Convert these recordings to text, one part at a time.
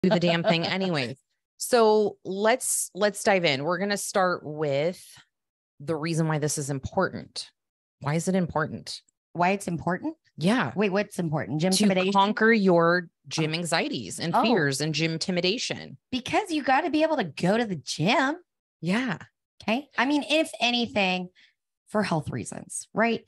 do the damn thing anyway. So let's dive in. We're going to start with the reason why this is important. Why is it important? Why it's important? Yeah. Wait, what's important? Gymtimidation? To conquer your gym anxieties and fears and gymtimidation. Because you got to be able to go to the gym. Yeah. Okay. I mean, if anything, for health reasons, right?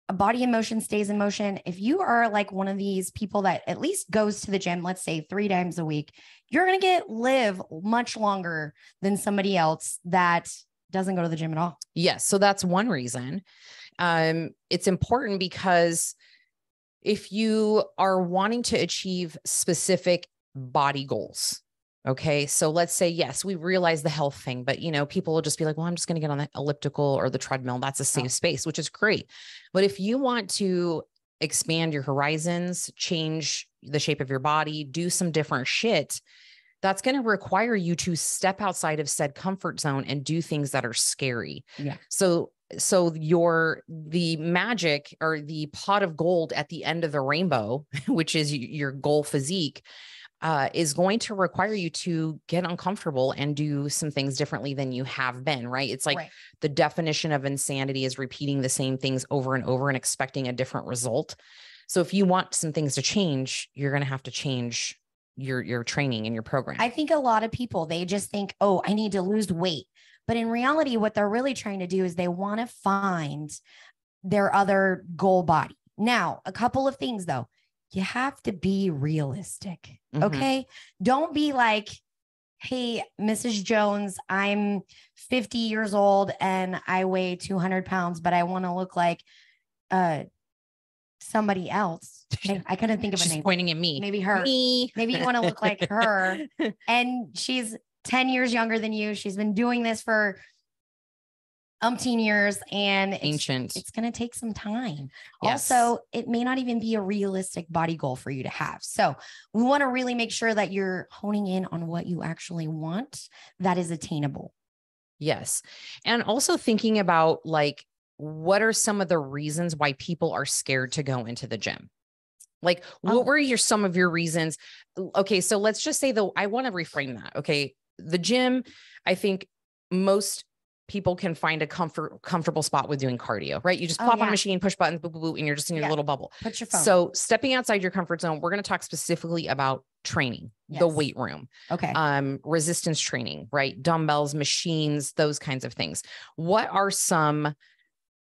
A body in motion stays in motion. If you are like one of these people that at least goes to the gym, let's say 3 times a week, you're going to live much longer than somebody else that doesn't go to the gym at all. Yes. So that's one reason. It's important because if you are wanting to achieve specific body goals, okay, so let's say, yes, we realize the health thing, but people will just be like, well, I'm just going to get on the elliptical or the treadmill. That's a safe space, which is great. But if you want to expand your horizons, change the shape of your body, do some different shit, that's going to require you to step outside of said comfort zone and do things that are scary. Yeah. So the magic or the pot of gold at the end of the rainbow, which is your goal physique, is going to require you to get uncomfortable and do some things differently than you have been, right? It's like the definition of insanity is repeating the same things over and over and expecting a different result. So if you want some things to change, you're going to have to change your training and your program. I think a lot of people, they just think, oh, I need to lose weight. But in reality, what they're really trying to do is they want to find their other goal body. Now, a couple of things though, you have to be realistic. Mm-hmm. Okay. Don't be like, hey, Mrs. Jones, I'm 50 years old and I weigh 200 pounds, but I want to look like somebody else. I couldn't think of a name. She's pointing at me. Maybe her. Me. Maybe you want to look like her. And she's 10 years younger than you. She's been doing this for umpteen years and it's going to take some time. Yes. Also, it may not even be a realistic body goal for you to have. So we want to really make sure that you're honing in on what you actually want that is attainable. Yes. And also thinking about like, what are some of the reasons why people are scared to go into the gym? Like, what were some of your reasons? Okay. So let's just say I want to reframe that. Okay. The gym, I think most people can find a comfortable spot with doing cardio, right? You just pop on a machine, push buttons, boo, boo, boo, and you're just in your little bubble. Put your phone. So stepping outside your comfort zone, we're going to talk specifically about training, the weight room, resistance training, right? Dumbbells, machines, those kinds of things. What are some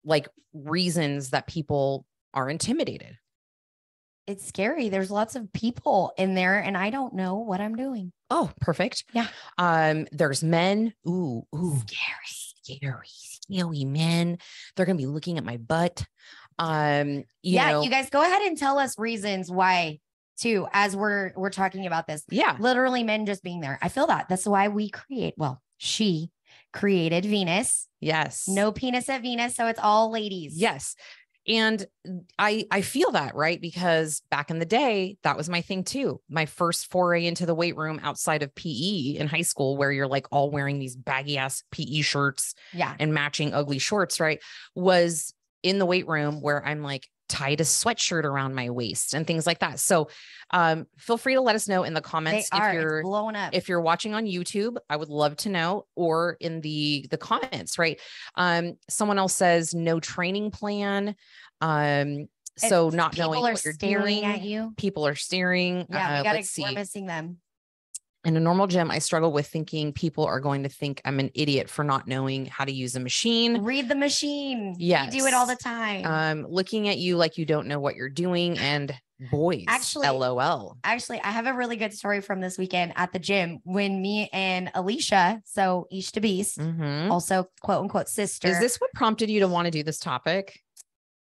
like reasons that people are intimidated? It's scary. There's lots of people in there and I don't know what I'm doing. Oh, perfect. Yeah. There's men. Ooh, scary men. They're going to be looking at my butt. You guys go ahead and tell us reasons why too, as we're talking about this. Yeah. Literally men just being there. I feel that. That's why she created Venus. Yes. No penis at Venus. So it's all ladies. Yes. And I feel that, right? Because back in the day, that was my thing too. My first foray into the weight room outside of PE in high school, where you're like all wearing these baggy ass PE shirts and matching ugly shorts, right? Was in the weight room where I'm like tied a sweatshirt around my waist and things like that. So feel free to let us know in the comments if blowing up. If you're watching on YouTube, I would love to know, or in the comments, right? Someone else says no training plan. So not knowing what you're doing at you. People are staring. Yeah, we're missing them. In a normal gym, I struggle with thinking people are going to think I'm an idiot for not knowing how to use a machine. Read the machine. Yes. You do it all the time. Looking at you like you don't know what you're doing. And boys, LOL. Actually, I have a really good story from this weekend at the gym when me and Alicia, so East to Beast, also quote unquote sister. Is this what prompted you to want to do this topic?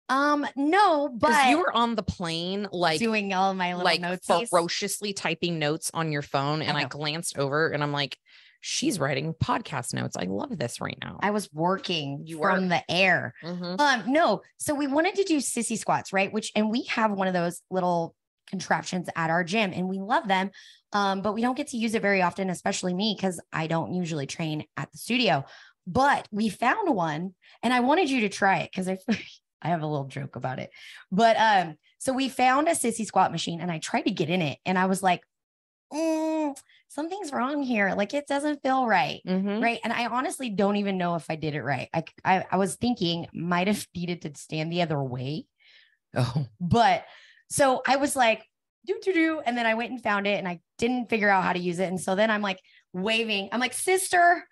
No, but you were on the plane, like doing all my little notes, ferociously typing notes on your phone. And I glanced over and I'm like, she's writing podcast notes. I love this right now. I was working from the air. No. So we wanted to do sissy squats, right? And we have one of those little contraptions at our gym and we love them. But we don't get to use it very often, especially me, because I don't usually train at the studio, but we found one and I wanted you to try it because I have a little joke about it, but, so we found a sissy squat machine and I tried to get in it and I was like, something's wrong here. Like it doesn't feel right. Mhm. Right. And I honestly don't even know if I did it right. I was thinking might have needed to stand the other way. Oh, But so I was like, do. And then I went and found it and I didn't figure out how to use it. And so then I'm like waving. I'm like, sister,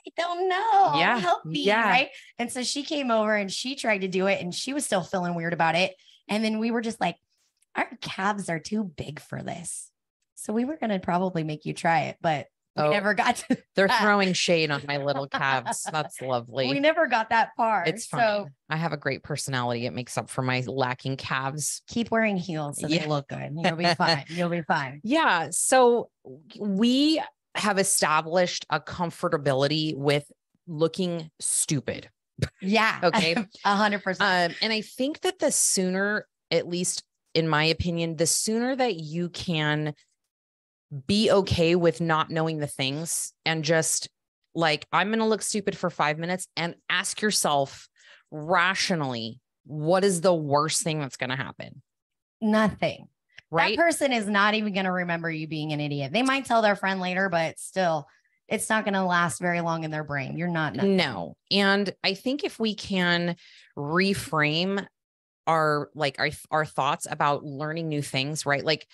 I don't know. yeah. Help me. Yeah. Right. And so she came over and she tried to do it and she was still feeling weird about it. And then we were just like, our calves are too big for this. So we were going to probably make you try it, but we never got to. They're throwing shade on my little calves. That's lovely. We never got that far. It's fine. So I have a great personality. It makes up for my lacking calves. Keep wearing heels so they look good. You'll be fine. You'll be fine. Yeah. So we have established a comfortability with looking stupid. Yeah. Okay. 100%. And I think that the sooner, at least in my opinion, the sooner that you can be okay with not knowing the things and just like, I'm going to look stupid for 5 minutes and ask yourself rationally, what is the worst thing that's going to happen? Nothing. Right. That person is not even going to remember you being an idiot. They might tell their friend later, but still, it's not going to last very long in their brain. You're not. Nothing. No. And I think if we can reframe our thoughts about learning new things, right? Like,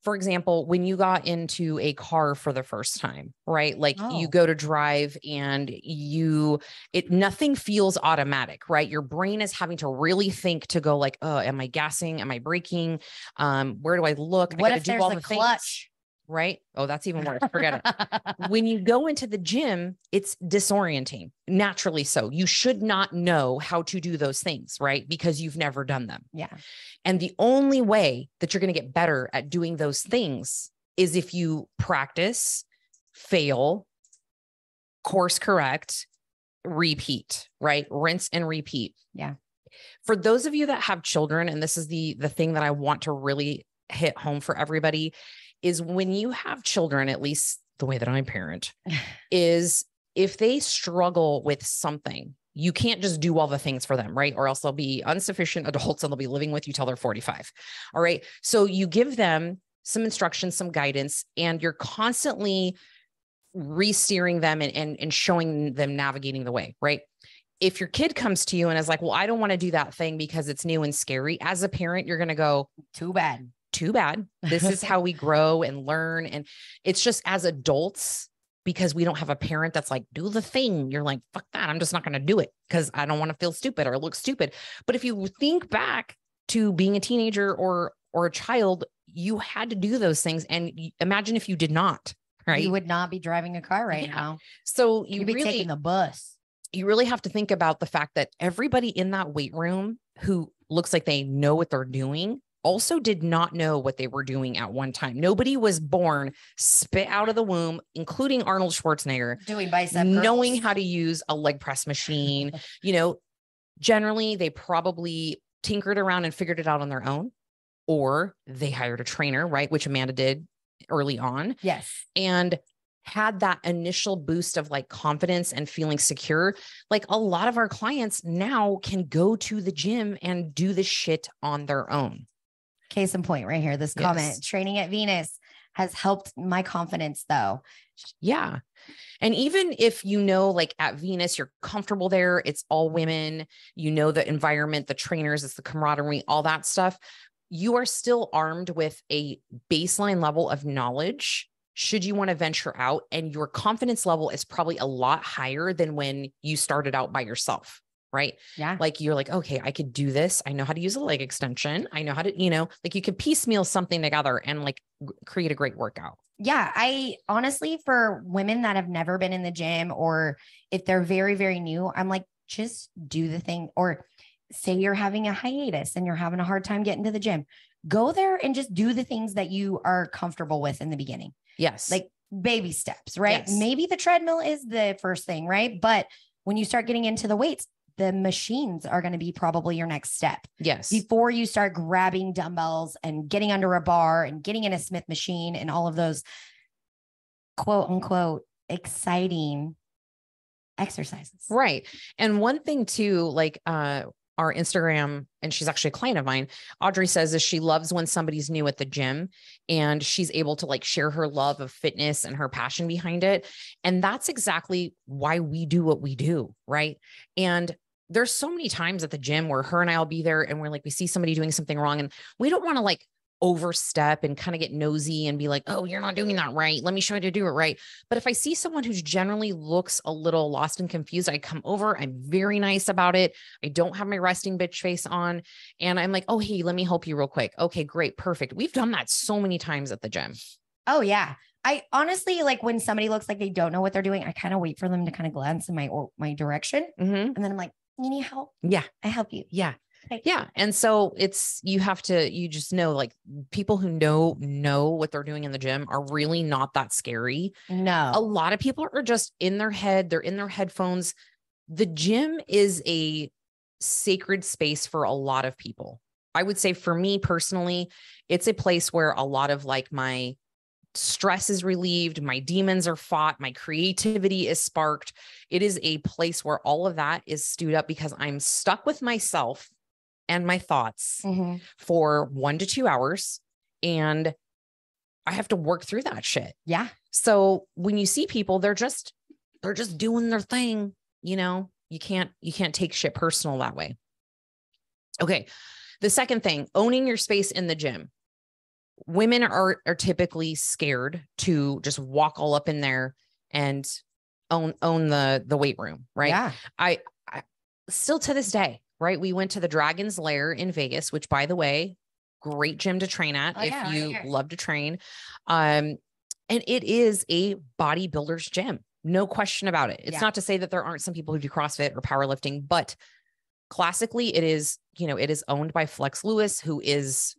for example, when you got into a car for the first time, right? Like you go to drive and nothing feels automatic, right? Your brain is having to really think to go like, oh, am I gassing? Am I braking? Where do I look? What I if there's a clutch? Right? Oh, that's even worse. Forget it. When you go into the gym, it's disorienting. Naturally so. You should not know how to do those things, right? Because you've never done them. Yeah. And the only way that you're going to get better at doing those things is if you practice, fail, course correct, repeat, right? Rinse and repeat. Yeah. For those of you that have children, and this is the thing that I want to really hit home for everybody, is when you have children, at least the way that I parent, is if they struggle with something, you can't just do all the things for them, right? Or else they'll be insufficient adults and they'll be living with you till they're 45. All right. So you give them some instruction, some guidance, and you're constantly re-steering them and showing them navigating the way, right? If your kid comes to you and is like, well, I don't want to do that thing because it's new and scary. As a parent, you're going to go, too bad. This is how we grow and learn. And it's just as adults, because we don't have a parent that's like, do the thing. You're like, fuck that. I'm just not going to do it because I don't want to feel stupid or look stupid. But if you think back to being a teenager or a child, you had to do those things. And imagine if you did not, right? You would not be driving a car right now. So you'd be taking the bus. You really have to think about the fact that everybody in that weight room who looks like they know what they're doing also did not know what they were doing at one time. Nobody was born spit out of the womb, including Arnold Schwarzenegger, doing bicep knowing curls. how to use a leg press machine. Generally they probably tinkered around and figured it out on their own, or they hired a trainer, right? Which Amanda did early on. Yes. And had that initial boost of like confidence and feeling secure. Like a lot of our clients now can go to the gym and do this shit on their own. Case in point right here, this comment, training at Venus has helped my confidence though. Yeah. And even if like at Venus, you're comfortable there, it's all women, the environment, the trainers, it's the camaraderie, all that stuff. You are still armed with a baseline level of knowledge should you want to venture out, and your confidence level is probably a lot higher than when you started out by yourself. Right. Yeah. Like you're like, okay, I could do this. I know how to use a leg extension. I know how to, like you could piecemeal something together and like create a great workout. Yeah. I honestly, for women that have never been in the gym, or if they're very, very new, I'm like, just do the thing. Or say you're having a hiatus and you're having a hard time getting to the gym, go there and just do the things that you are comfortable with in the beginning. Yes. Like baby steps, right? Yes. Maybe the treadmill is the first thing, right? But when you start getting into the weights, the machines are going to be probably your next step. Yes. Before you start grabbing dumbbells and getting under a bar and getting in a Smith machine and all of those quote unquote exciting exercises. Right. And one thing too, like, our Instagram, and she's actually a client of mine, Audrey says is she loves when somebody's new at the gym and she's able to like share her love of fitness and her passion behind it. And that's exactly why we do what we do. Right. And there's so many times at the gym where her and I'll be there and we're like, we see somebody doing something wrong and we don't want to like overstep and kind of get nosy and be like, oh, you're not doing that right. Let me show you to do it right. But if I see someone who's generally looks a little lost and confused, I come over, I'm very nice about it. I don't have my resting bitch face on. And I'm like, oh, hey, let me help you real quick. Okay, great. Perfect. We've done that so many times at the gym. Oh yeah. I honestly, like when somebody looks like they don't know what they're doing, I kind of wait for them to kind of glance in my direction. Mm-hmm. And then I'm like, you need help? Yeah. I help you. Yeah. Okay. Yeah. And so you just know, like people who know what they're doing in the gym are really not that scary. No. A lot of people are just in their head. They're in their headphones. The gym is a sacred space for a lot of people. I would say for me personally, it's a place where a lot of like my stress is relieved, my demons are fought, my creativity is sparked. It is a place where all of that is stewed up because I'm stuck with myself and my thoughts for 1 to 2 hours. And I have to work through that shit. Yeah. So when you see people, they're just doing their thing. You know, you can't take shit personal that way. Okay. The second thing, owning your space in the gym. Women are typically scared to just walk all up in there and own the weight room. Right. Yeah. I still to this day, right? We went to the Dragon's Lair in Vegas, which by the way, great gym to train at if you love to train. And it is a bodybuilder's gym. No question about it. It's not to say that there aren't some people who do CrossFit or powerlifting, but classically it is, it is owned by Flex Lewis, who is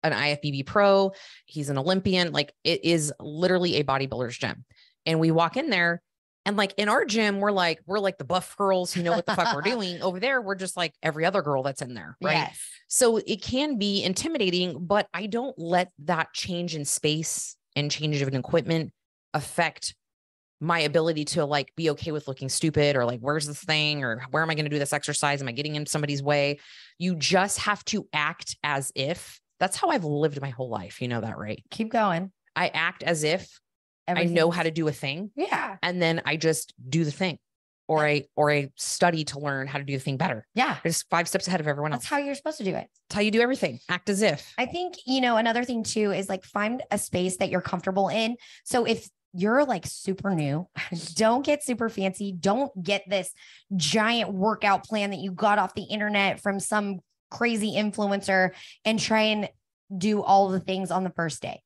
an IFBB pro. He's an Olympian. Like it is literally a bodybuilder's gym. And we walk in there and like in our gym, we're like the buff girls who know what the fuck we're doing. Over there, we're just like every other girl that's in there. Right. Yes. So it can be intimidating, but I don't let that change in space and change of an equipment affect my ability to like be okay with looking stupid or like, where's this thing? Or where am I going to do this exercise? Am I getting in somebody's way? You just have to act as if. That's how I've lived my whole life. You know that, right? Keep going. I act as if I know how to do a thing. Yeah. And then I just do the thing or I study to learn how to do the thing better. Yeah. There's 5 steps ahead of everyone else. That's how you're supposed to do it. That's how you do everything. Act as if. I think, another thing too, is like find a space that you're comfortable in. So if you're like super new, don't get super fancy. Don't get this giant workout plan that you got off the internet from some crazy influencer and try and do all the things on the first day.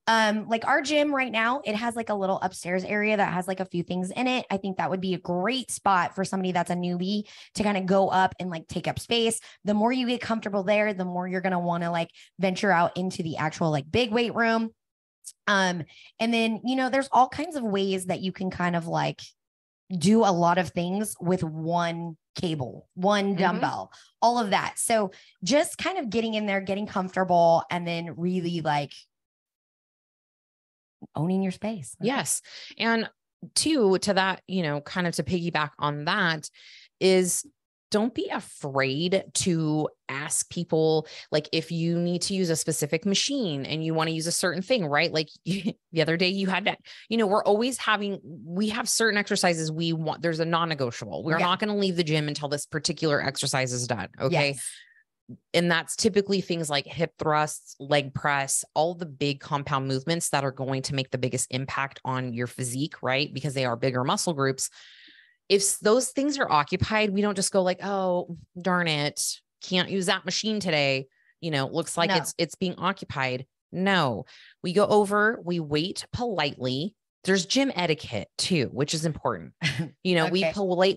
Like our gym right now, it has like a little upstairs area that has like a few things in it. I think that would be a great spot for somebody that's a newbie to kind of go up and like take up space. The more you get comfortable there, the more you're going to want to like venture out into the actual like big weight room. And then, there's all kinds of ways that you can kind of like do a lot of things with one cable, one dumbbell, all of that. So just kind of getting in there, getting comfortable, and then really like owning your space. Yes. And to that, kind of to piggyback on that is don't be afraid to ask people, like if you need to use a specific machine and you want to use a certain thing, right? Like the other day you had that, we have certain exercises we want, there's a non-negotiable. We're not going to leave the gym until this particular exercise is done. Okay. Yes. And that's typically things like hip thrusts, leg press, all the big compound movements that are going to make the biggest impact on your physique, right? Because they are bigger muscle groups. If those things are occupied, we don't just go like, oh, darn it, can't use that machine today. Looks like it's being occupied. No, we go over, we wait politely. There's gym etiquette too, which is important. Okay.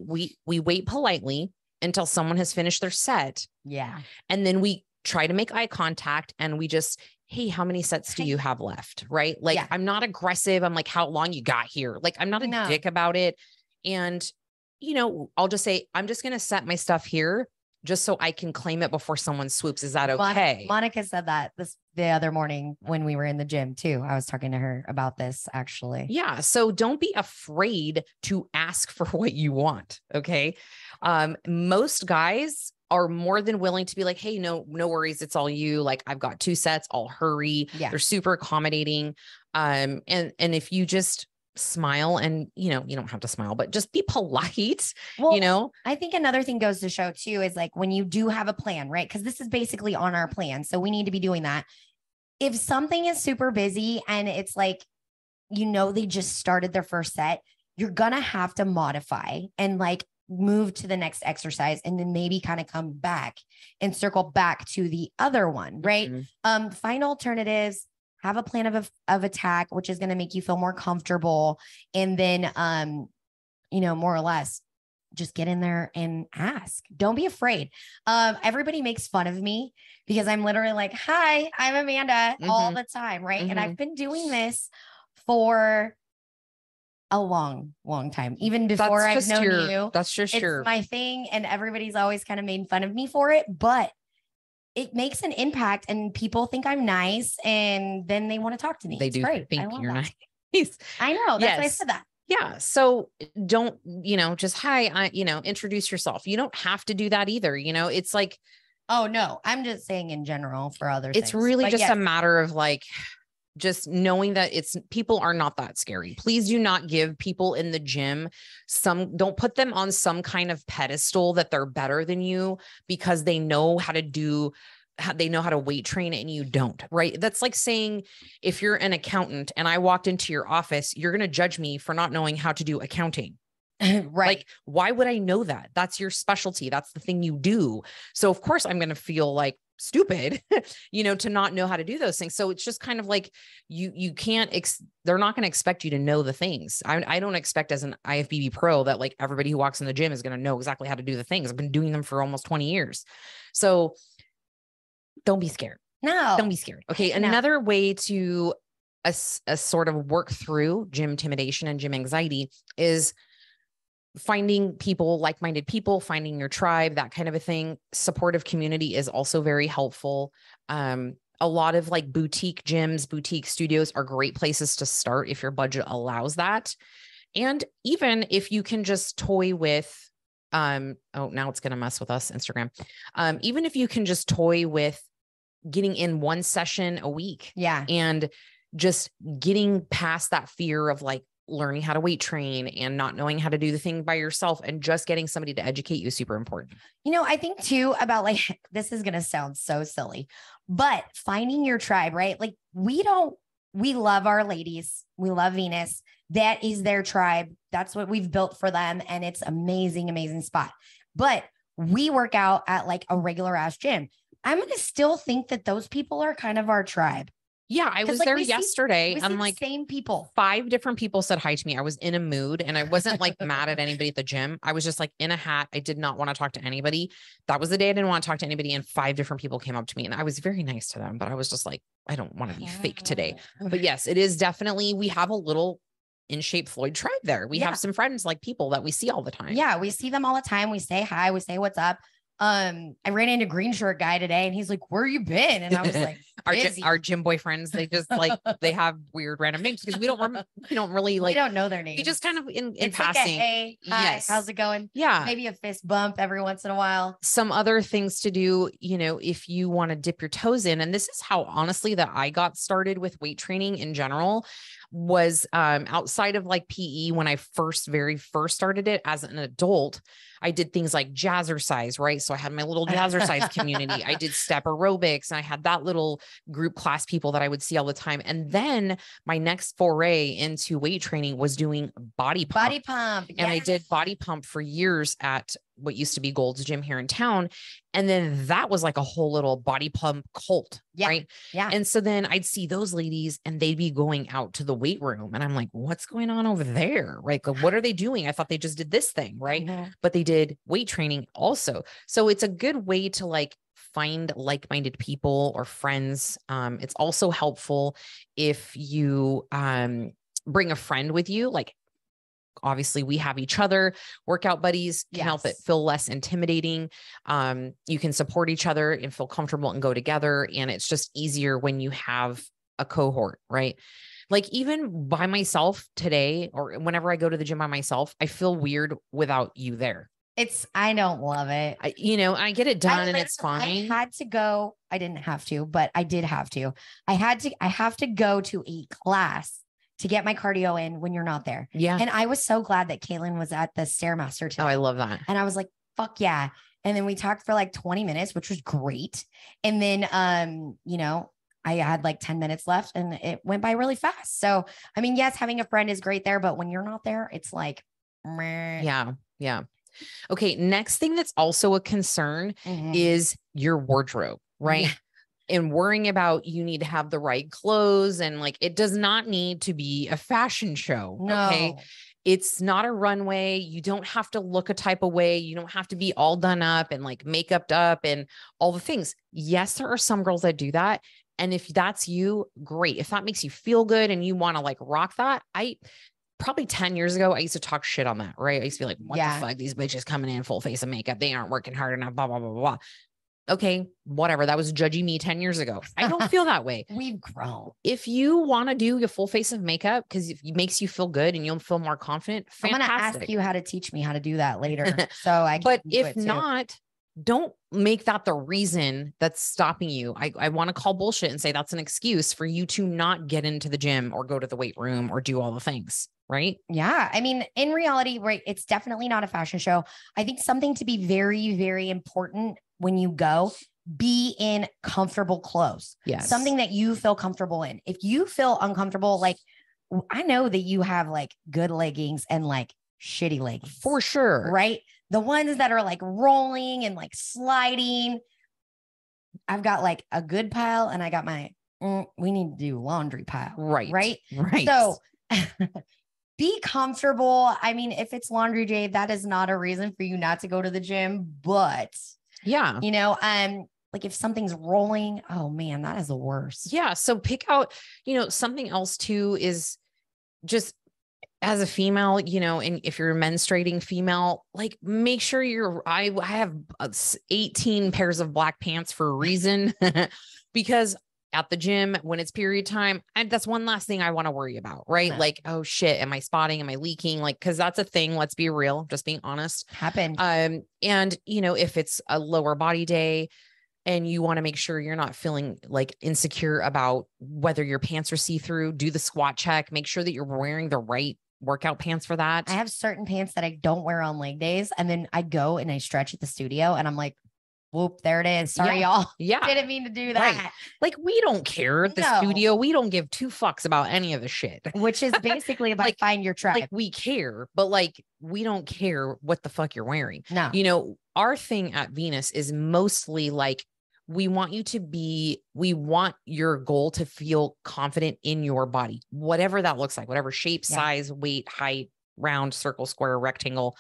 we wait politely until someone has finished their set. Yeah. And then we try to make eye contact and we just, hey, how many sets do you have left? Right. Like I'm not aggressive. I'm like, how long you got here? Like, I'm not a dick about it. And, I'll just say, I'm just going to set my stuff here just so I can claim it before someone swoops. Is that okay? Monica said that the other morning when we were in the gym too. I was talking to her about this actually. Yeah. So don't be afraid to ask for what you want. Okay. Most guys are more than willing to be like, hey, no worries. It's all you. Like, I've got 2 sets, I'll hurry. Yeah. They're super accommodating. And if you just smile and, you don't have to smile, but just be polite, Well, I think another thing goes to show too, is like when you do have a plan, right? Cause this is basically on our plan. So we need to be doing that. If something is super busy and it's like, they just started their first set, you're going to have to modify and like move to the next exercise and then maybe kind of come back and circle back to the other one, right? Mm-hmm. Find alternatives, have a plan of attack, which is going to make you feel more comfortable. And then, more or less just get in there and ask. Don't be afraid. Everybody makes fun of me because I'm literally like, hi, I'm Amanda mm-hmm. all the time. Right. Mm-hmm. And I've been doing this for a long time, even before I've known you. That's just it's my thing. And everybody's always kind of made fun of me for it, but it makes an impact and people think I'm nice and then they want to talk to me. They do think you're nice. I know. That's why I said that. Yeah. So don't, just, hi, introduce yourself. You don't have to do that either. It's like, oh no, I'm just saying in general for others. It's really just a matter of like, just knowing that people are not that scary. Please do not give people in the gym don't put them on some kind of pedestal that they're better than you because they know how to weight train and you don't, right? That's like saying if you're an accountant and I walked into your office, you're going to judge me for not knowing how to do accounting. Right. Like, why would I know that? That's your specialty. That's the thing you do. So of course I'm going to feel like stupid, to not know how to do those things. So it's just kind of like you can't, they're not going to expect you to know the things. I don't expect as an IFBB pro that like everybody who walks in the gym is going to know exactly how to do the things. I've been doing them for almost 20 years. So don't be scared. No, don't be scared. Okay. No. Another way to a sort of work through gym intimidation and gym anxiety is finding people, like-minded people, finding your tribe, that kind of a thing. Supportive community is also very helpful. A lot of like boutique gyms, boutique studios are great places to start if your budget allows that. And even if you can just toy with, now it's going to mess with us, Instagram. Even if you can just toy with getting in 1 session a week. Yeah. And just getting past that fear of like, learning how to weight train and not knowing how to do the thing by yourself and just getting somebody to educate you is super important. I think too about like, this is going to sound so silly, but finding your tribe, right? Like we love our ladies. We love Venus. That is their tribe. That's what we've built for them. And it's amazing, amazing spot. But we work out at like a regular ass gym. I'm going to still think that those people are kind of our tribe. Yeah, I was there yesterday. I'm like, same people. 5 different people said hi to me. I was in a mood and I wasn't like mad at anybody at the gym. I was just like in a hat. I did not want to talk to anybody. That was the day I didn't want to talk to anybody. And 5 different people came up to me and I was very nice to them, but I was just like, I don't want to be fake today. But yes, it is definitely, we have a little In Shape Floyd tribe there. We have some friends, like people that we see all the time. Yeah, we see them all the time. We say hi, we say what's up. I ran into Green Shirt guy today and he's like, where you been? And I was like, our gym boyfriends, they just like, they have weird random names because we don't really like, we don't know their names. We just kind of in it's passing. Like hey, hi, yes. How's it going? Yeah. Maybe a fist bump every once in a while. Some other things to do, if you want to dip your toes in, and this is how honestly that I got started with weight training in general was outside of like PE when I very first started it as an adult. I did things like jazzercise, right? So I had my little jazzercise community. I did step aerobics and I had that little group class people that I would see all the time. And then my next foray into weight training was doing body pump. Body pump. And I did body pump for years at what used to be Gold's Gym here in town. And then that was like a whole little body pump cult, right? Yeah. And so then I'd see those ladies and they'd be going out to the weight room and I'm like, what's going on over there? Right? Like, what are they doing? I thought they just did this thing, right? Mm-hmm. But they did weight training also. So it's a good way to like find like-minded people or friends. It's also helpful if you bring a friend with you, like obviously we have each other. Workout buddies can help it feel less intimidating. You can support each other and feel comfortable and go together. And it's just easier when you have a cohort, right? Like even by myself today, or whenever I go to the gym by myself, I feel weird without you there. I don't love it. I get it done and it's fine. I had to go. I didn't have to, but I did have to. I have to go to a class to get my cardio in when you're not there. Yeah. And I was so glad that Caitlin was at the Stairmaster today. Oh, I love that. And I was like, fuck yeah. And then we talked for like 20 minutes, which was great. And then, I had like 10 minutes left and it went by really fast. So, I mean, yes, having a friend is great there, but when you're not there, it's like, meh. Yeah. Yeah. Okay. Next thing that's also a concern Mhm. is your wardrobe, right? Yeah. And worrying about you need to have the right clothes and like, it does not need to be a fashion show. No. Okay. It's not a runway. You don't have to look a type of way. You don't have to be all done up and like makeuped up and all the things. Yes, there are some girls that do that. And if that's you, great. If that makes you feel good and you want to like rock that, probably 10 years ago, I used to talk shit on that, right? I used to be like, what the fuck? These bitches coming in full face of makeup. They aren't working hard enough, blah, blah, blah, blah. Okay, whatever. That was judgy me 10 years ago. I don't feel that way. We've grown. If you want to do your full face of makeup because it makes you feel good and you'll feel more confident, fantastic. I'm going to ask you how to teach me how to do that later. So I can but do if it too. not, don't make that the reason that's stopping you. I want to call bullshit and say that's an excuse for you to not get into the gym or go to the weight room or do all the things. Right. Yeah. I mean, in reality, right. It's definitely not a fashion show. I think something to be very, very important when you go, be in comfortable clothes. Yes. Something that you feel comfortable in. If you feel uncomfortable, like I know that you have like good leggings and like shitty leggings. For sure. Right. The ones that are like rolling and like sliding. I've got like a good pile and I got my, we need to do laundry pile. Right. Right. Right. So be comfortable. I mean, if it's laundry day, that is not a reason for you not to go to the gym, but yeah, like if something's rolling, oh man, that is the worst. Yeah. So pick out, something else too is just as a female, and if you're a menstruating female, like make sure I have 18 pairs of black pants for a reason because at the gym when it's period time, that's one last thing I want to worry about, right? No. Like, oh shit, am I spotting? Am I leaking? Like, cause that's a thing. Let's be real, just being honest. Happened. And if it's a lower body day and you want to make sure you're not feeling like insecure about whether your pants are see-through, do the squat check, make sure that you're wearing the right workout pants for that. I have certain pants that I don't wear on leg days. And then I go and I stretch at the studio and I'm like, whoop, there it is. Sorry, y'all. Yeah. Didn't mean to do that. Right. Like we don't care at the studio. We don't give two fucks about any of the shit. Which is basically about like, find your tribe. Like we care, but like, we don't care what the fuck you're wearing. No. Our thing at Venus is mostly like, we want your goal to feel confident in your body, whatever that looks like, whatever shape, size, weight, height, round, circle, square, rectangle.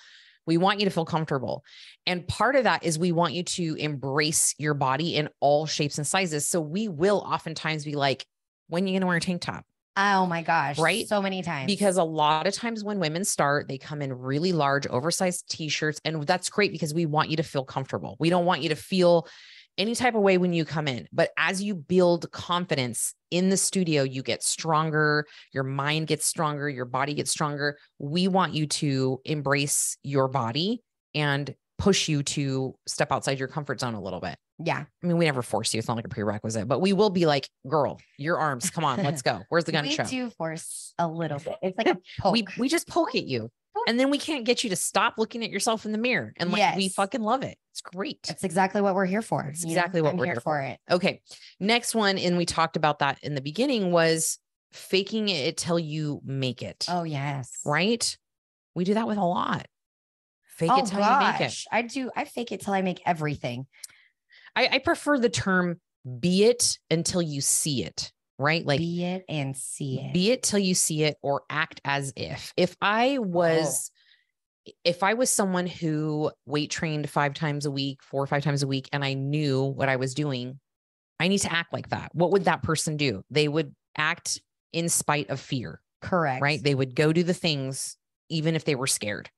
We want you to feel comfortable. And part of that is we want you to embrace your body in all shapes and sizes. So we will oftentimes be like, when are you going to wear a tank top? Oh my gosh. Right. So many times. Because a lot of times when women start, they come in really large, oversized t-shirts. And that's great because we want you to feel comfortable. We don't want you to feel any type of way when you come in. But as you build confidence in the studio, you get stronger, your mind gets stronger, your body gets stronger. We want you to embrace your body and push you to step outside your comfort zone a little bit. Yeah. I mean, we never force you. It's not like a prerequisite, but we will be like, girl, your arms, come on, let's go. Where's the gun show? We do force a little bit. It's like a poke. We just poke at you. And then we can't get you to stop looking at yourself in the mirror. And like, we fucking love it. It's great. That's exactly what we're here for. It's exactly what we're here for. It. Okay. Next one. And we talked about that in the beginning was faking it till you make it. Oh yes. Right. We do that with a lot. Fake it till you make it. I fake it till I make everything. I prefer the term be it until you see it. Right? Like be it and see it. Be it till you see it or act as if. If I was someone who weight trained 4 or 5 times a week, and I knew what I was doing, I need to act like that. What would that person do? They would act in spite of fear. Correct. Right? They would go do the things even if they were scared.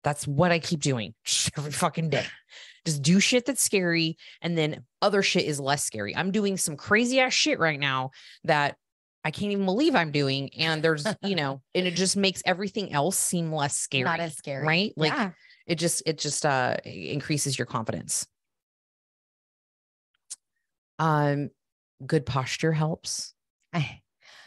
That's what I keep doing every fucking day. Just do shit that's scary. And then other shit is less scary. I'm doing some crazy ass shit right now that I can't even believe I'm doing. And there's, and it just makes everything else seem less scary. Not as scary. Right? Like It just increases your confidence. Good posture helps.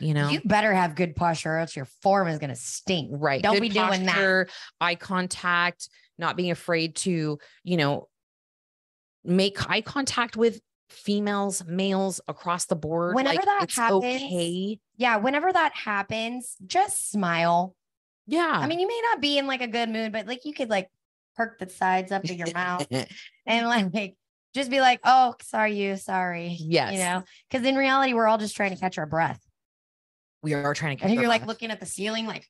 You better have good posture or else your form is going to stink. Right. Don't good be posture, doing that. Eye contact, not being afraid to, make eye contact with females, males across the board. Whenever that happens, okay. Yeah. Whenever that happens, just smile. Yeah. I mean, you may not be in like a good mood, but like you could like perk the sides up of your mouth and like just be like, oh, sorry. Yes. Because in reality, we're all just trying to catch our breath. We are trying to catch and you're our like breath. looking at the ceiling, like,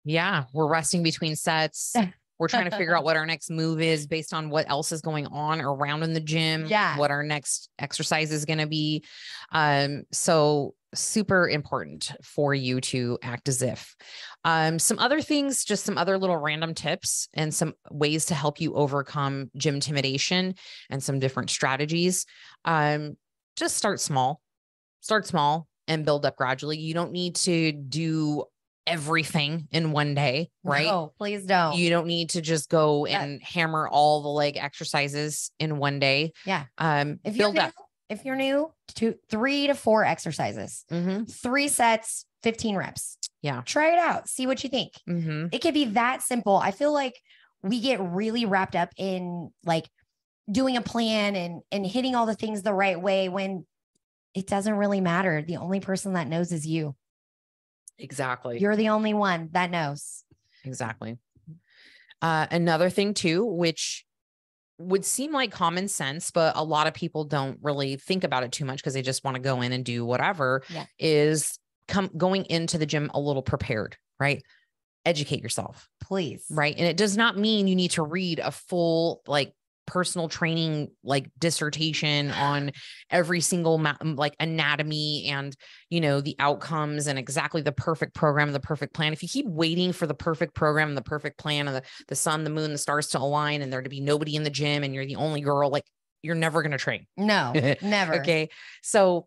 yeah, we're resting between sets. We're trying to figure out what our next move is based on what else is going on around in the gym. Yeah. What our next exercise is going to be. So super important for you to act as if. Some other things, just some other little random tips and some ways to help you overcome gym intimidation and some different strategies. Just start small and build up gradually. You don't need to do everything in one day, right? No, please don't. You don't need to just go and hammer all the leg exercises in one day. Yeah. If you're new to 3 to 4 exercises, 3 sets, 15 reps. Yeah. Try it out. See what you think. It could be that simple. I feel like we get really wrapped up in like doing a plan and hitting all the things the right way when it doesn't really matter. The only person that knows is you. Exactly. You're the only one that knows. Exactly. Another thing too, which would seem like common sense, but a lot of people don't really think about it too much because they just want to go in and do whatever, is going into the gym a little prepared, right? Educate yourself, please. Right. And it does not mean you need to read a full, like, personal training, like dissertation on every single like anatomy and, the outcomes and exactly the perfect program, the perfect plan. If you keep waiting for the perfect program, the perfect plan and the sun, the moon, the stars to align and there to be nobody in the gym and you're the only girl, like you're never going to train. No, never. Okay. So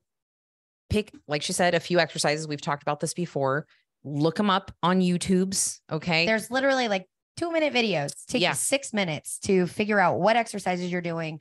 pick, like she said, a few exercises. We've talked about this before. Look them up on YouTube's. Okay. There's literally like 2-minute videos. Take you 6 minutes to figure out what exercises you're doing.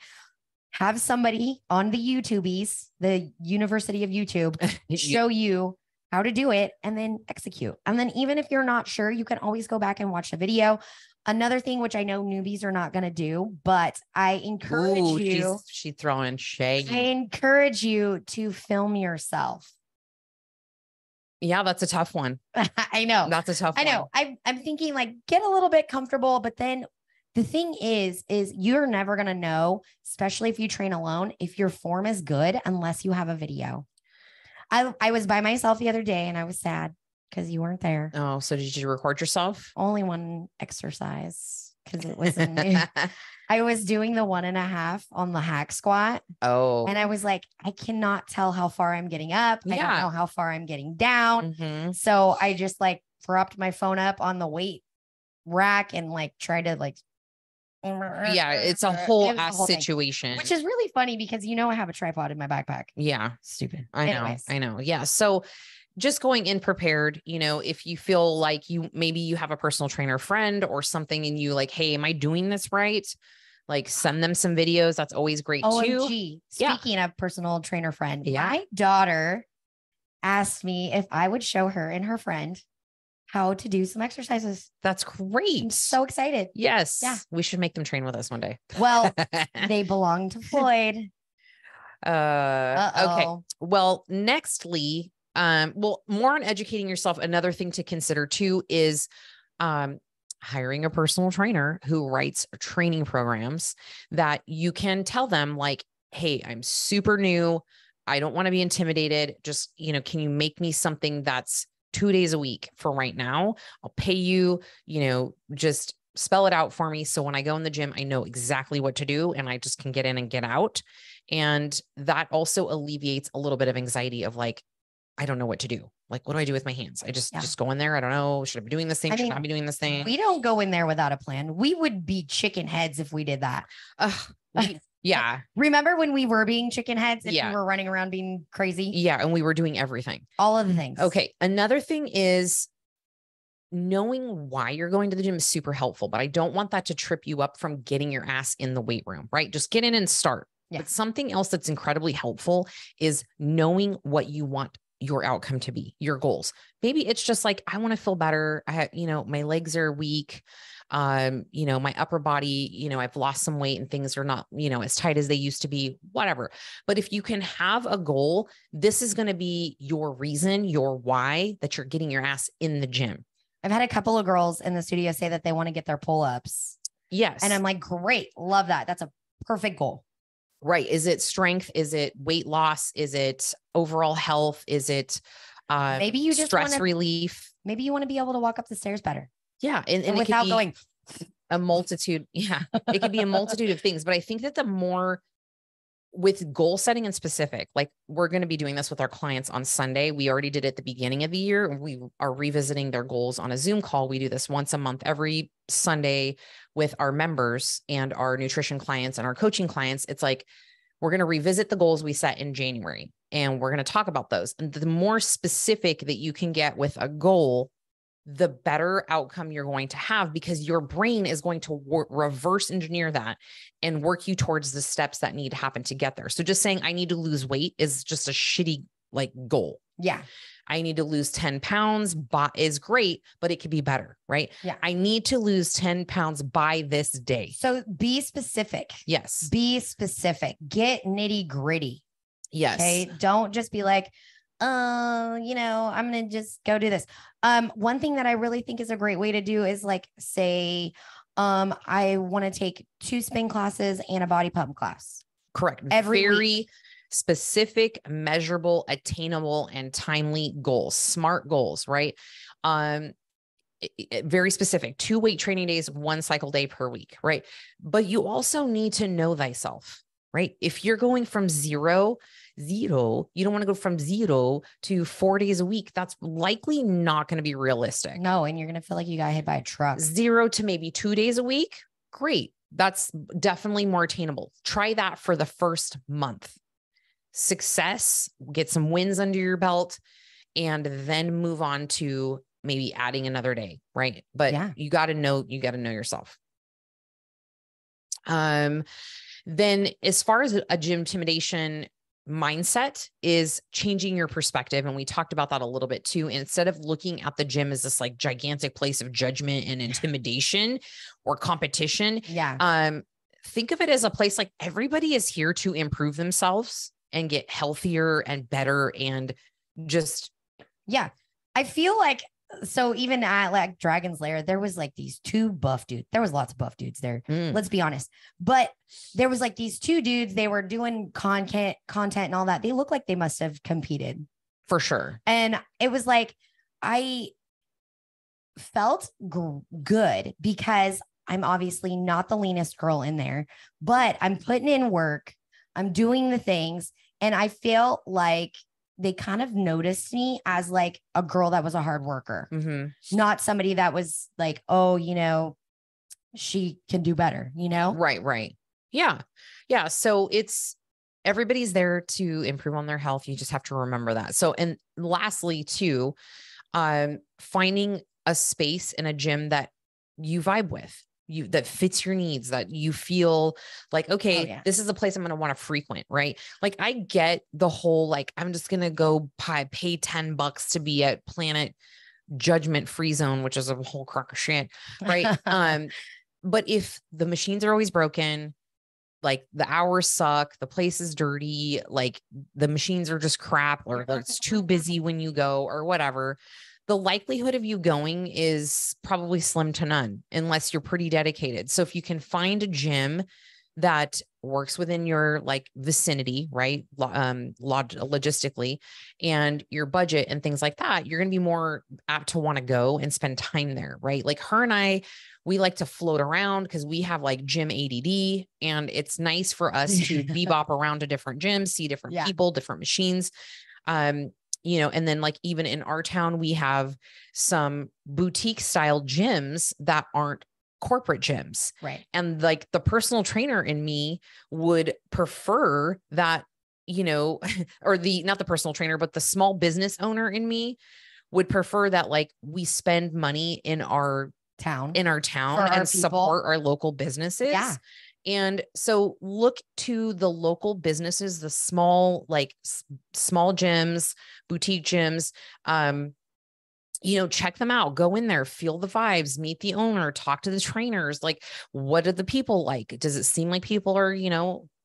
Have somebody on the YouTubies, the University of YouTube, show you how to do it and then execute. And then even if you're not sure, you can always go back and watch the video. Another thing, which I know newbies are not going to do, but I encourage you. She's throwing shade. I encourage you to film yourself. Yeah, that's a tough one. I know. That's a tough one. I know. I'm thinking like get a little bit comfortable, but then the thing is you're never going to know, especially if you train alone, if your form is good unless you have a video. I was by myself the other day and I was sad because you weren't there. Oh, so did you record yourself? Only one exercise because it was new. I was doing the 1.5 on the hack squat. Oh. And I was like, I cannot tell how far I'm getting up. I don't know how far I'm getting down. So I just like propped my phone up on the weight rack and like tried to like. Yeah, it's a whole situation. Thing, which is really funny because I have a tripod in my backpack. Yeah. Stupid. I know. Yeah. So just going in prepared, if you feel like maybe you have a personal trainer friend or something and you like, hey, am I doing this right? Like send them some videos. That's always great too. Speaking of personal trainer friend, my daughter asked me if I would show her and her friend how to do some exercises. That's great. I'm so excited. Yes. Yeah. We should make them train with us one day. Well, they belong to Floyd. Okay. Well, nextly, more on educating yourself. Another thing to consider too is, hiring a personal trainer who writes training programs that you can tell them like, hey, I'm super new. I don't want to be intimidated. Just, can you make me something that's 2 days a week for right now? I'll pay you, just spell it out for me. So when I go in the gym, I know exactly what to do and I just can get in and get out. And that also alleviates a little bit of anxiety of like, I don't know what to do. Like, what do I do with my hands? I just go in there. I don't know. Should I be doing this thing? Should I not be doing this thing? We don't go in there without a plan. We would be chicken heads if we did that. Yeah. Remember when we were being chicken heads and we were running around being crazy? Yeah. And we were doing everything. All of the things. Okay. Another thing is knowing why you're going to the gym is super helpful, but I don't want that to trip you up from getting your ass in the weight room, right? Just get in and start. Yeah. But something else that's incredibly helpful is knowing what you want your outcome to be, your goals. Maybe it's just like, I want to feel better. My legs are weak. My upper body, I've lost some weight and things are not, as tight as they used to be, whatever. But if you can have a goal, this is going to be your reason, your why that you're getting your ass in the gym. I've had a couple of girls in the studio say that they want to get their pull-ups. Yes. And I'm like, great. Love that. That's a perfect goal. Right. Is it strength? Is it weight loss? Is it overall health? Is it maybe you just stress relief? Maybe you want to be able to walk up the stairs better. Yeah. And without going a multitude. Yeah. It could be a multitude of things. But I think that the more with goal setting and specific, like we're going to be doing this with our clients on Sunday. We already did it at the beginning of the year. We are revisiting their goals on a Zoom call. We do this once a month, every Sunday with our members and our nutrition clients and our coaching clients. It's like, we're going to revisit the goals we set in January and we're going to talk about those. And the more specific that you can get with a goal, the better outcome you're going to have, because your brain is going to reverse engineer that and work you towards the steps that need to happen to get there. So just saying, I need to lose weight is just a shitty goal. Yeah. I need to lose 10 pounds is great, but it could be better, right? Yeah. I need to lose 10 pounds by this day. So be specific. Yes. Be specific. Get nitty gritty. Yes. Okay. Don't just be like, I'm going to just go do this. One thing that I really think is a great way to do is say, I want to take 2 spin classes and a body pump class. Correct. Every very week. Specific, measurable, attainable, and timely goals, smart goals, right? Very specific, 2 weight training days, 1 cycle day per week, right? But you also need to know thyself, right? If you're going from zero, you don't want to go from 0 to 4 days a week. That's likely not going to be realistic. No. And you're going to feel like you got hit by a truck. 0 to maybe 2 days a week. Great. That's definitely more attainable. Try that for the first month. Success, get some wins under your belt, and then move on to maybe adding another day. Right. But yeah, you got to know yourself. Then as far as a Gymtimidation mindset is changing your perspective. And we talked about that a little bit too. Instead of looking at the gym as this gigantic place of judgment and intimidation or competition. Yeah. Think of it as a place everybody is here to improve themselves and get healthier and better and just. Yeah. I feel so even at Dragon's Lair, there was these 2 buff dudes. There was lots of buff dudes there. Let's be honest. But there was these 2 dudes, they were doing content and all that. They looked like they must have competed. For sure. And it was I felt good because I'm obviously not the leanest girl in there, but I'm putting in work. I'm doing the things. And I feel like they kind of noticed me as a girl that was a hard worker, not somebody that was she can do better, Right. Yeah. Yeah. So everybody's there to improve on their health. You just have to remember that. So, and lastly too, finding a space in a gym that you vibe with, that fits your needs, that you feel okay, this is a place I'm going to want to frequent, right? I get the whole, I'm just going to go pay $10 to be at Planet Judgment Free Zone, which is a whole crock of shit. Right. But if the machines are always broken, the hours suck, the place is dirty, the machines are just crap, or it's too busy when you go or whatever, the likelihood of you going is probably slim to none unless you're pretty dedicated. So if you can find a gym that works within your vicinity, right? Logistically and your budget and things like that, you're going to be more apt to want to go and spend time there, right? Her and I, we like to float around because we have gym ADD, and it's nice for us to bebop around to different gyms, see different people, different machines. And then even in our town, we have some boutique style gyms that aren't corporate gyms. Right. And the personal trainer in me would prefer that, or not the personal trainer, but the small business owner in me would prefer that like we spend money in our town and our support our local businesses. Yeah. And so look to the local businesses, the small, like small gyms, boutique gyms, check them out, go in there, feel the vibes, meet the owner, talk to the trainers. Like, what are the people like? Does it seem like people are,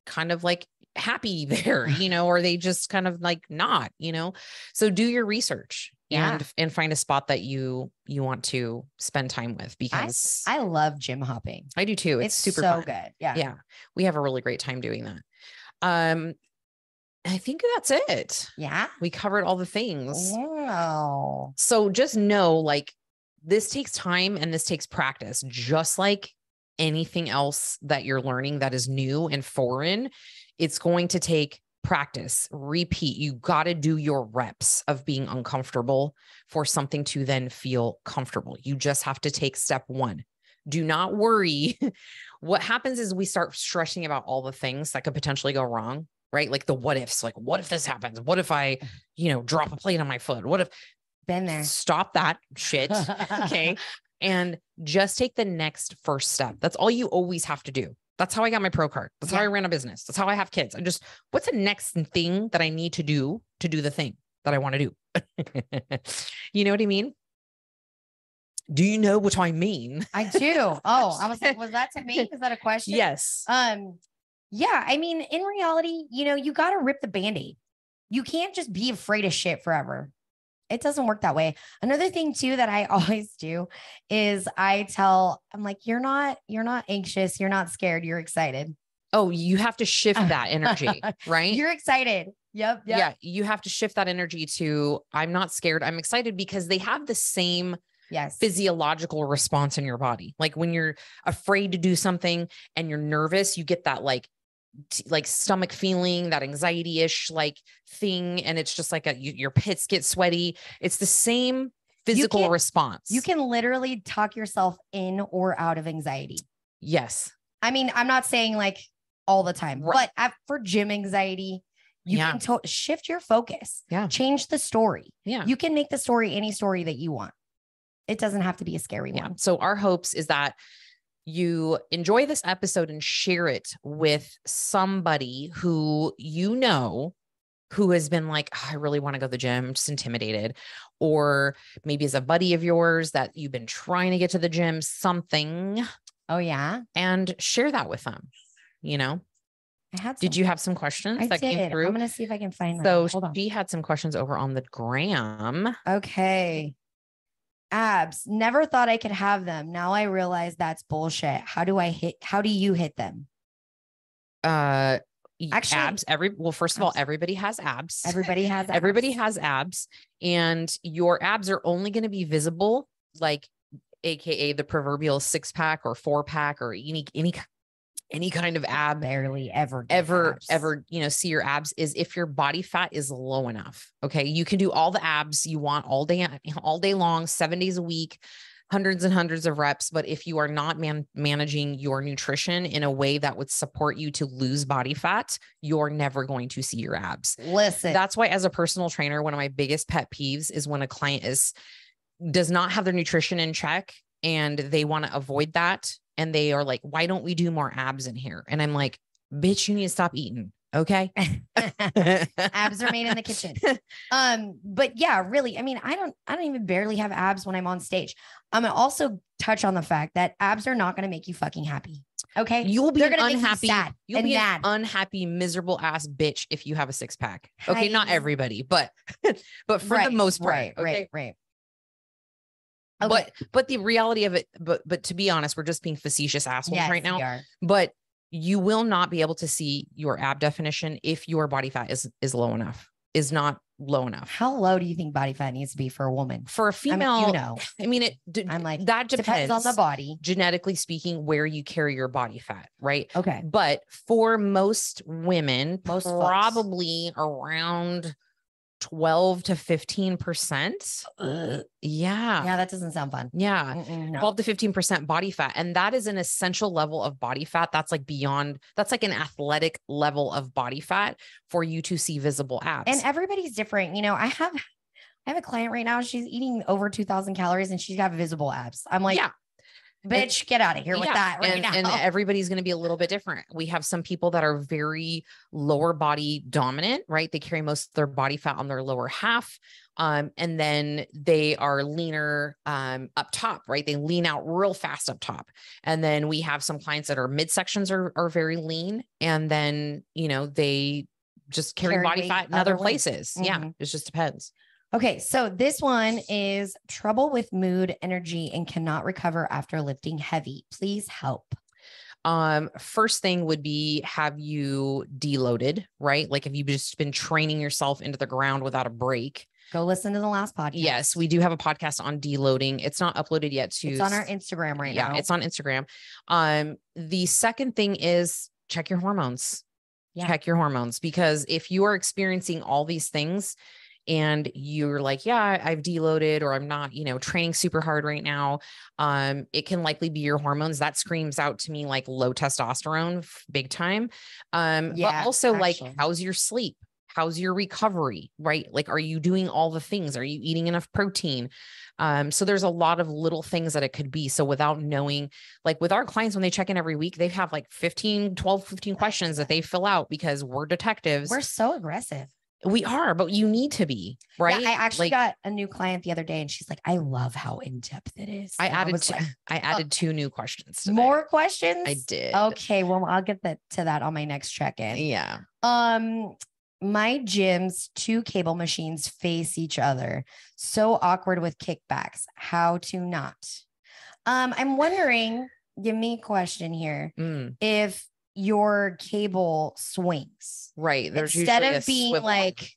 kind of like happy there, or are they just kind of like not, so do your research and find a spot that you want to spend time with, because I love gym hopping. I do too. It's super so fun. good. Yeah. Yeah. We have a really great time doing that. I think that's it. Yeah. We covered all the things. Wow. So just know, like, this takes time and this takes practice, just like anything else that you're learning that is new and foreign. It's going to take practice, repeat. You got to do your reps of being uncomfortable for something to then feel comfortable. You just have to take step one. Do not worry. What happens is we start stressing about all the things that could potentially go wrong, right? Like the what ifs, like, what if this happens? What if I, drop a plate on my foot? What if? Been there. Stop that shit. Okay. And just take the next first step. That's all you always have to do. That's how I got my pro card. That's how I ran a business. That's how I have kids. What's the next thing that I need to do the thing that I want to do? You know what I mean? Do you know what I mean? I do. Oh, I was like, was that to me? Is that a question? Yes. Yeah. I mean, in reality, you got to rip the Band-Aid. You can't just be afraid of shit forever. It doesn't work that way. Another thing too, that I always do is I'm like, you're not anxious. You're not scared. You're excited. Oh, you have to shift that energy, right? You're excited. Yep. Yeah. You have to shift that energy to, I'm not scared. I'm excited, because they have the same physiological response in your body. Like when you're afraid to do something and you're nervous, you get that like stomach feeling, that anxiety-ish like thing. And it's just like your pits get sweaty. It's the same physical response. You can literally talk yourself in or out of anxiety. Yes. I mean, I'm not saying like all the time, but for gym anxiety, you can shift your focus. Yeah. Change the story. Yeah. You can make the story any story that you want. It doesn't have to be a scary one. So our hopes is that you enjoy this episode and share it with somebody who who has been like, oh, I really want to go to the gym, I'm just intimidated. Or maybe as a buddy of yours that you've been trying to get to the gym, something. Oh, yeah. And share that with them, Did you have some questions that came through? I'm going to see if I can find them. So she had some questions over on the gram. Okay. Abs. Never thought I could have them. Now I realize that's bullshit. How do you hit them? Actually, abs. First of all, everybody has abs. Everybody has abs. And your abs are only going to be visible, like AKA the proverbial 6-pack or 4-pack or any kind of ab. Barely ever see your abs is if your body fat is low enough. Okay. You can do all the abs you want all day long, 7 days a week, hundreds and hundreds of reps. But if you are not managing your nutrition in a way that would support you to lose body fat, you're never going to see your abs. Listen, that's why as a personal trainer, one of my biggest pet peeves is when a client does not have their nutrition in check and they want to avoid that. And they are like, why don't we do more abs in here? And I'm like, bitch, you need to stop eating. Okay. Abs are made in the kitchen. But yeah, really, I mean, I don't even barely have abs when I'm on stage. I'm going to also touch on the fact that abs are not going to make you fucking happy. Okay. You'll be unhappy. You'll be an unhappy, miserable ass bitch if you have a 6-pack. Okay. Not everybody, but for the most part. Right. Okay. But the reality of it, but to be honest, we're just being facetious assholes right now. But you will not be able to see your ab definition if your body fat is low enough, is not low enough. How low do you think body fat needs to be for a woman? For a female, that depends on the body. Genetically speaking, where you carry your body fat, right? Okay. But for most women, probably around 12 to 15%. Yeah. That doesn't sound fun. Yeah. No. 12 to 15% body fat. And that is an essential level of body fat. That's like that's like an athletic level of body fat for you to see visible abs. And everybody's different. I have a client right now. She's eating over 2,000 calories and she's got visible abs. I'm like, yeah. bitch, get out of here with that right now. And everybody's going to be a little bit different. We have some people that are very lower body dominant, right? They carry most of their body fat on their lower half. And then they are leaner up top, right? They lean out real fast up top. And then we have some clients that are midsections are very lean. And then, you know, they just carry body fat in other places. Mm-hmm. Yeah. It just depends. Okay, so this one is trouble with mood, energy, and cannot recover after lifting heavy. Please help. First thing would be, have you deloaded, right? Like, have you just been training yourself into the ground without a break? Go listen to the last podcast. Yes, we do have a podcast on deloading. It's not uploaded yet it's on our Instagram right now. Yeah, it's on Instagram. The second thing is check your hormones. Yeah. Check your hormones, because if you are experiencing all these things and you're like, yeah, I've deloaded, or I'm not, you know, training super hard right now, it can likely be your hormones. That screams out to me like low testosterone, big time. But also like, how's your sleep? How's your recovery, right? Like, are you doing all the things? Are you eating enough protein? So there's a lot of little things that it could be. So without knowing, like with our clients, when they check in every week, they have like 15 questions that they fill out, because we're detectives. We're so aggressive. We are, but you need to be, right? Yeah, I actually got a new client the other day and she's like, I love how in-depth it is. I added 2 new questions today. More questions? I did. Okay, well, I'll get to that on my next check-in. Yeah. My gym's 2 cable machines face each other. So awkward with kickbacks. How to not? I'm wondering, give me a question here. If your cable swings, right? There's instead of being like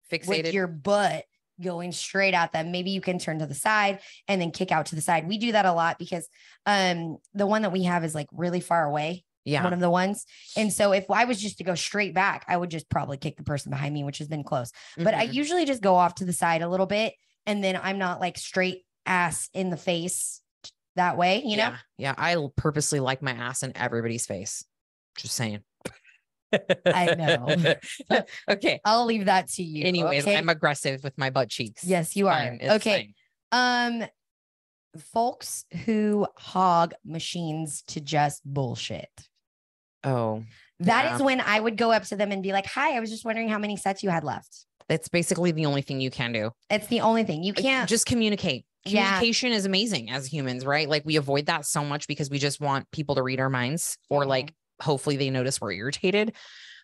fixated with your butt going straight at them, maybe you can turn to the side and then kick out to the side. We do that a lot because the one that we have is like really far away. Yeah. One of the ones. And so if I was just to go straight back, I would just probably kick the person behind me, which has been close. But I usually just go off to the side a little bit, and then I'm not like straight ass in the face that way, you know? Yeah. I purposely like my ass in everybody's face. Just saying. I know. Okay. I'll leave that to you. Anyways, okay? I'm aggressive with my butt cheeks. Yes, you are. Okay. Fine. Folks who hog machines to just bullshit. Oh, that is when I would go up to them and be like, hi, I was just wondering how many sets you had left. That's basically the only thing you can do. It's the only thing you can't just communicate. Communication is amazing as humans, right? Like we avoid that so much because we just want people to read our minds, or like, hopefully they notice we're irritated.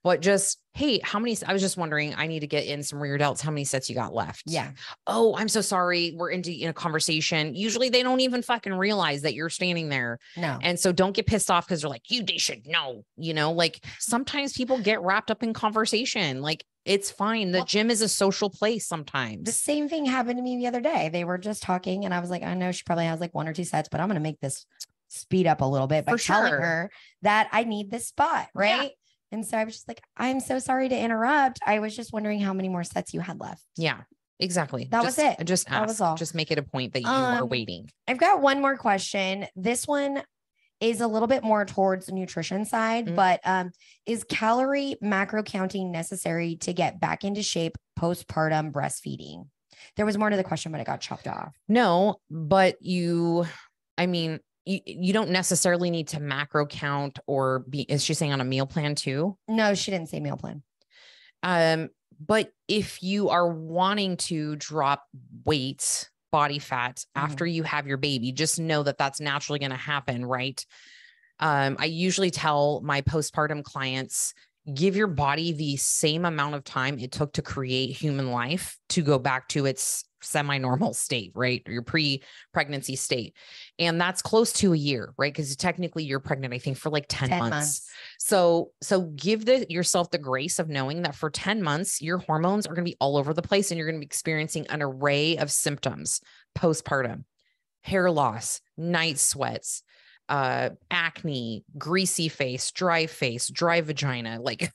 But just, hey, how many? I was just wondering, I need to get in some rear delts. How many sets you got left? Yeah. Oh, I'm so sorry. We're in a conversation. Usually they don't even fucking realize that you're standing there. No. And so don't get pissed off because they're like, they should know, you know, like sometimes people get wrapped up in conversation. Like it's fine. The gym is a social place sometimes. The same thing happened to me the other day. They were just talking and I was like, I know she probably has like 1 or 2 sets, but I'm going to make this speed up a little bit by telling her that I need this spot. Right. Yeah. And so I was just like, I'm so sorry to interrupt. I was just wondering how many more sets you had left. Yeah, exactly. That was it. Just ask. That was all. Just make it a point that you are waiting. I've got one more question. This one is a little bit more towards the nutrition side, but is calorie macro counting necessary to get back into shape postpartum breastfeeding? There was more to the question, but it got chopped off. No, but you don't necessarily need to macro count or is she saying on a meal plan too? No, she didn't say meal plan. But if you are wanting to drop weight, body fat after you have your baby, just know that that's naturally going to happen. Right. I usually tell my postpartum clients, give your body the same amount of time it took to create human life to go back to its semi-normal state, right? Or your pre-pregnancy state. And that's close to a year, right? Because technically you're pregnant, I think, for like 10 months. So give yourself the grace of knowing that for 10 months, your hormones are going to be all over the place and you're going to be experiencing an array of symptoms postpartum: hair loss, night sweats, acne, greasy face, dry vagina, like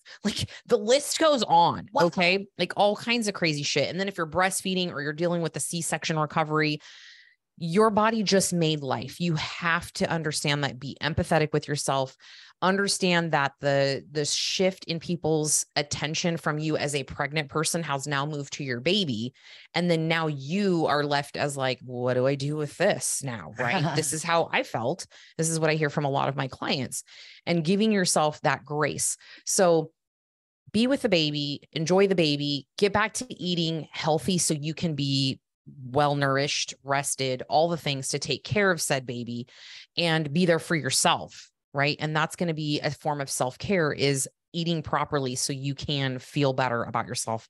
the list goes on. What? Okay. Like all kinds of crazy shit. And then if you're breastfeeding or you're dealing with the C-section recovery, your body just made life. You have to understand that, be empathetic with yourself, understand that the shift in people's attention from you as a pregnant person has now moved to your baby. And then now you are left as like, what do I do with this now? Right. This is how I felt. This is what I hear from a lot of my clients, and giving yourself that grace. So be with the baby, enjoy the baby, get back to eating healthy so you can be well-nourished, rested, all the things to take care of said baby, and be there for yourself. Right. And that's going to be a form of self-care, is eating properly so you can feel better about yourself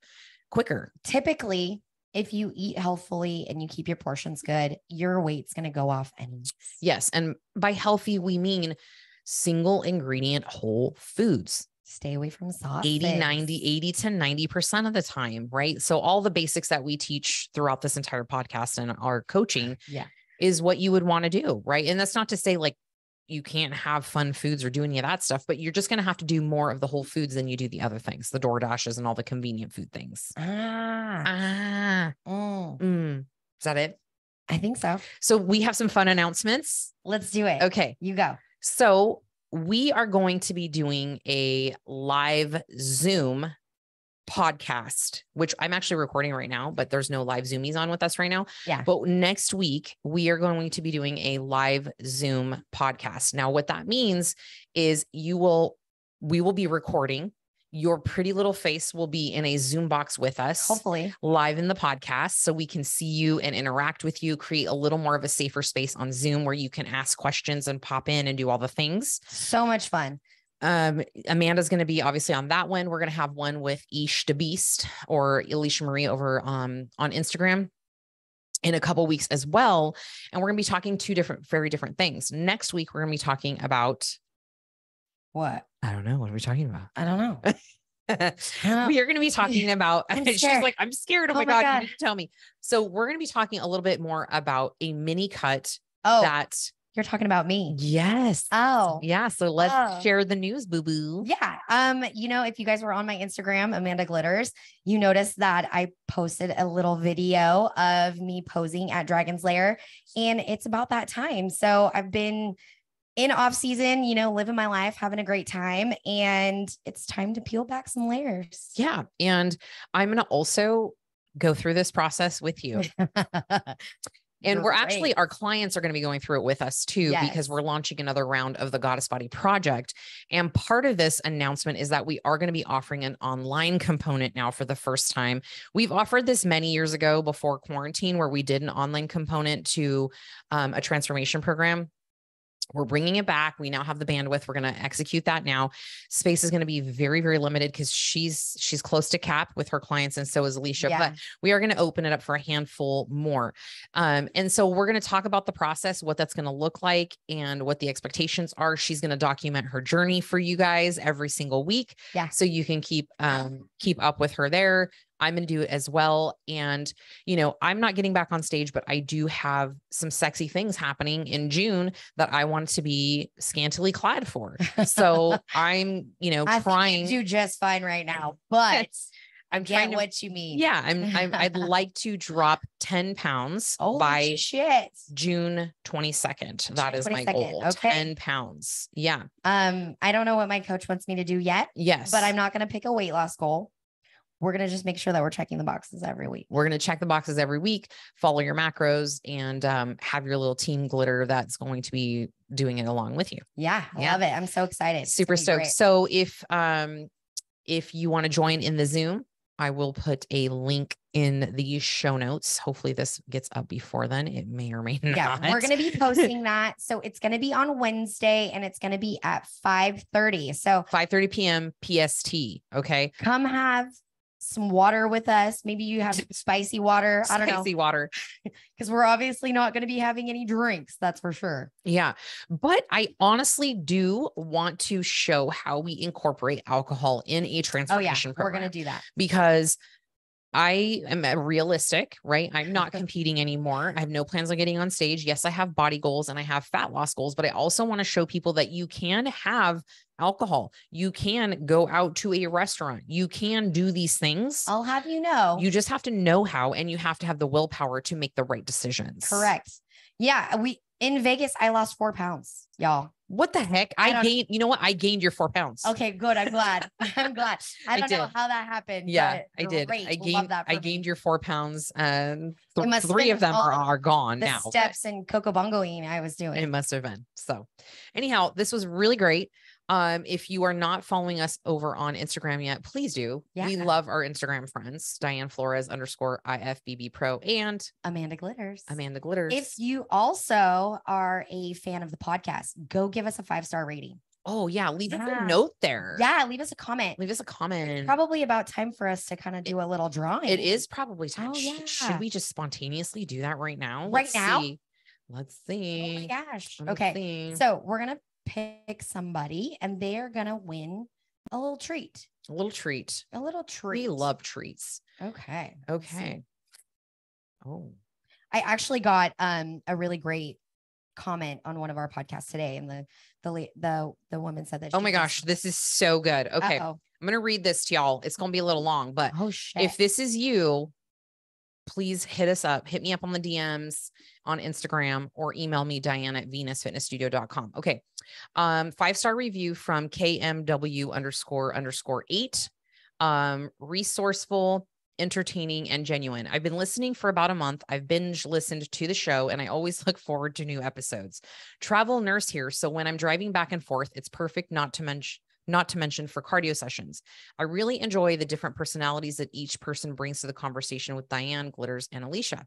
quicker. Typically, if you eat healthfully and you keep your portions good, your weight's going to go off anyways. Yes. And by healthy, we mean single ingredient whole foods. Stay away from sauce. 80 to 90% of the time. Right. So all the basics that we teach throughout this entire podcast and our coaching is what you would want to do. Right. And that's not to say like you can't have fun foods or do any of that stuff, but you're just going to have to do more of the whole foods than you do the other things, the DoorDashes and all the convenient food things. Is that it? I think so. So we have some fun announcements. Let's do it. Okay. You go. So we are going to be doing a live Zoom podcast, which I'm actually recording right now, but there's no live Zoomies on with us right now. Yeah. But next week, we are going to be doing a live Zoom podcast. Now, what that means is we will be recording. Your pretty little face will be in a Zoom box with us, hopefully live in the podcast, so we can see you and interact with you, create a little more of a safer space on Zoom where you can ask questions and pop in and do all the things. So much fun. Amanda's going to be obviously on that one. We're going to have one with Ish the Beast, or Alicia Marie, over on Instagram in a couple weeks as well. And we're going to be talking very different things. Next week, we're going to be talking about what? I don't know. What are we talking about? I don't know. We are going to be talking about, she's like, I'm scared. Oh my God. You didn't tell me. So we're going to be talking a little bit more about a mini cut that you're talking about me. Yes. Oh, yeah. So let's share the news, boo boo. Yeah. If you guys were on my Instagram, Amanda Glitters, you noticed that I posted a little video of me posing at Dragon's Lair, and it's about that time. So I've been in off season, living my life, having a great time, and it's time to peel back some layers. Yeah. And I'm going to also go through this process with you. And our clients are going to be going through it with us too, because we're launching another round of the Goddess Body Project. And part of this announcement is that we are going to be offering an online component now for the first time. We've offered this many years ago before quarantine, where we did an online component to a transformation program. We're bringing it back. We now have the bandwidth. We're going to execute that now. Space is going to be very, very limited because she's close to cap with her clients, and so is Alicia. Yeah. But we are going to open it up for a handful more. And so we're going to talk about the process, what that's going to look like, and what the expectations are. She's going to document her journey for you guys every single week. Yeah. So you can keep up with her there. I'm going to do it as well. And, I'm not getting back on stage, but I do have some sexy things happening in June that I want to be scantily clad for. So I'm, trying to do just fine right now, but I'm trying what you mean. Yeah. I'd like to drop 10 pounds by June 22nd. That is my goal. Okay. 10 pounds. Yeah. I don't know what my coach wants me to do yet. Yes. But I'm not going to pick a weight loss goal. We're going to just make sure that we're checking the boxes every week. We're going to check the boxes every week, follow your macros, and have your little team glitter that's going to be doing it along with you. Yeah. I love it. I'm so excited. Super stoked. Great. So if you want to join in the Zoom, I will put a link in the show notes. Hopefully this gets up before then. It may or may not. Yeah, we're going to be posting that. So it's going to be on Wednesday, and it's going to be at 5:30. So 5:30 p.m. PST. Okay. Come have some water with us. Maybe you have spicy water. I don't know. Spicy water. Because we're obviously not going to be having any drinks. That's for sure. Yeah. But I honestly do want to show how we incorporate alcohol in a transformation program. We're going to do that. Because I am realistic, right? I'm not competing anymore. I have no plans on getting on stage. Yes, I have body goals and I have fat loss goals, but I also want to show people that you can have alcohol. You can go out to a restaurant. You can do these things. I'll have you know. You just have to know how, and you have to have the willpower to make the right decisions. Correct. Yeah. In Vegas, I lost 4 pounds, y'all. What the heck? I gained, you know what? I gained your 4 pounds. Okay, good. I'm glad. I'm glad. I don't know how that happened. Yeah, but I did. Great. I gained your 4 pounds, and 3 of them are gone the now. Steps and cocoa bongoing I was doing. It must have been. So anyhow, this was really great. If you are not following us over on Instagram yet, please do. Yeah. We love our Instagram friends, Diane Flores _IFBB Pro and Amanda Glitters. If you also are a fan of the podcast, go give us a 5-star rating. Oh yeah. Leave us a note there. Yeah. Leave us a comment. It's probably about time for us to kind of do a little drawing. It is probably time. Oh, yeah. Should we just spontaneously do that right now? Let's see. Oh my gosh. Okay. So we're going to pick somebody and they're going to win a little treat. We love treats. Okay. Oh, I actually got a really great comment on one of our podcasts today, and the woman said that. Oh my gosh, this is so good. Okay. I'm going to read this to y'all. It's going to be a little long, but if this is you, please hit me up on the DMs on Instagram or email me, Diane@venusfitnessstudio.com. Okay. 5-star review from KMW __8. Resourceful, entertaining, and genuine. I've been listening for about a month. I've binge listened to the show and I always look forward to new episodes. Travel nurse here. So when I'm driving back and forth, it's perfect, not to mention for cardio sessions. I really enjoy the different personalities that each person brings to the conversation with Diane, Glitters, and Alicia.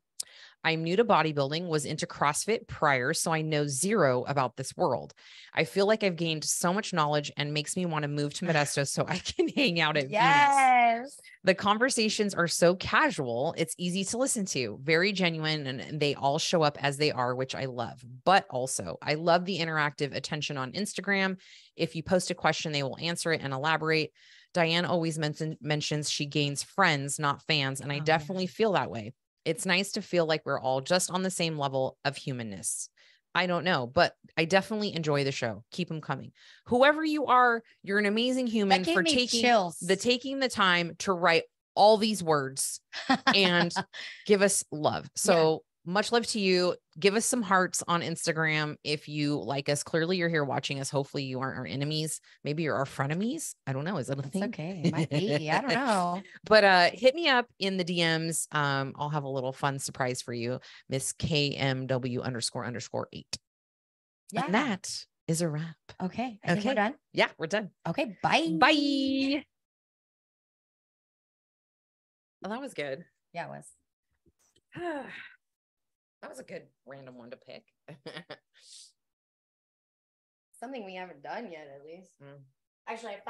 I'm new to bodybuilding, was into CrossFit prior, so I know zero about this world. I feel like I've gained so much knowledge and makes me want to move to Modesto so I can hang out at Venus. The conversations are so casual. It's easy to listen to, very genuine, and they all show up as they are, which I love. But also, I love the interactive attention on Instagram. If you post a question, they will answer it and elaborate. Diane always mentions she gains friends, not fans, and I definitely feel that way. It's nice to feel like we're all just on the same level of humanness. I don't know, but I definitely enjoy the show. Keep them coming. Whoever you are, you're an amazing human for taking the time to write all these words and give us love. So much love to you. Give us some hearts on Instagram if you like us. Clearly, you're here watching us. Hopefully, you aren't our enemies. Maybe you're our frenemies. I don't know. Is that a thing? Okay, it might be. I don't know. But hit me up in the DMs. I'll have a little fun surprise for you, Miss KMW __8. Yeah, and that is a wrap. Okay, I think we're done. Yeah, we're done. Okay, bye. Bye. Oh, that was good. Yeah, it was. That was a good random one to pick. Something we haven't done yet, at least. Actually, I